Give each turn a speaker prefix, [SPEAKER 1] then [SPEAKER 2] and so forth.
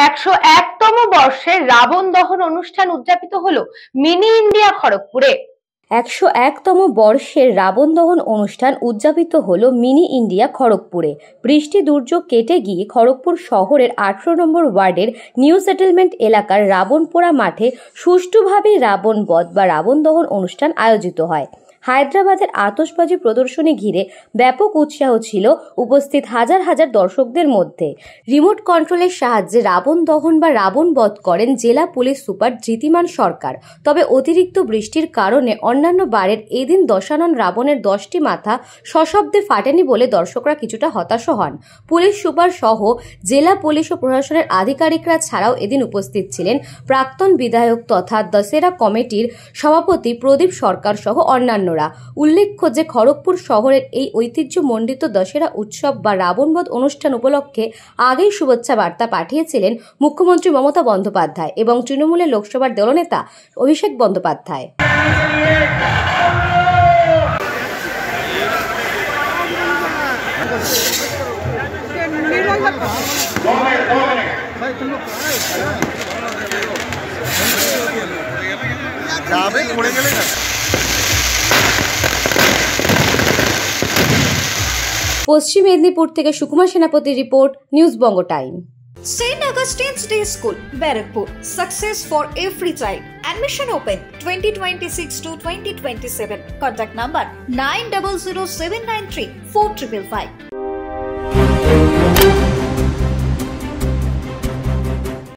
[SPEAKER 1] 101তম বর্ষের রাবণ দহন অনুষ্ঠান উদযাপিত হলো মিনি ইন্ডিয়া খড়গপুরে।
[SPEAKER 2] 101তম বর্ষের রাবণ দহন অনুষ্ঠান উদযাপিত হলো মিনি ইন্ডিয়া খড়গপুরে। বৃষ্টি দুর্যোগ কেটে গিয়ে খড়গপুর শহরের 18 নম্বর ওয়ার্ডের নিউ সেটেলমেন্ট এলাকার রাবণপোড়া মাঠে সুষ্ঠুভাবে রাবণ বধ বা রাবণ দহন অনুষ্ঠান আয়োজিত হয়। হায়দ্রাবাদের আতশবাজি প্রদর্শনী ঘিরে ব্যাপক উৎসাহ ছিল উপস্থিত হাজার হাজার দর্শকদের মধ্যে। রিমোট কন্ট্রোলের সাহায্যে রাবণ দহন বা রাবণ বধ করেন জেলা পুলিশ সুপার ধৃতিমান সরকার। তবে অতিরিক্ত বৃষ্টির কারণে অন্যান্য বারের এদিন দশানন রাবণের 10টি মাথা সশব্দে ফাটেনি বলে দর্শকরা কিছুটা হতাশ হন। পুলিশ সুপার সহ জেলা পুলিশ ও প্রশাসনের আধিকারিকরা ছাড়াও এদিন উপস্থিত ছিলেন প্রাক্তন বিধায়ক তথা দশেরা কমিটির সভাপতি প্রদীপ সরকার সহ অন্যান্যরা। উল্লেখ্য যে খড়গপুর শহরের এই ঐতিহ্যমণ্ডিত দশেরা উৎসব বা রাবণবধ অনুষ্ঠান উপলক্ষে আগেই শুভেচ্ছা বার্তা পাঠিয়েছিলেন মুখ্যমন্ত্রী মমতা বন্দ্যোপাধ্যায় এবং তৃণমূলের লোকসভার দলনেতা অভিষেক বন্দ্যোপাধ্যায়। পশ্চিম মেদিনীপুর থেকে সুকুমার সেনাপতি report, news Banga time.
[SPEAKER 3] St. Augustine's Day School, Barakpur. Success for every child. Admission open 2026 to 2027. Contact number 900793 4555.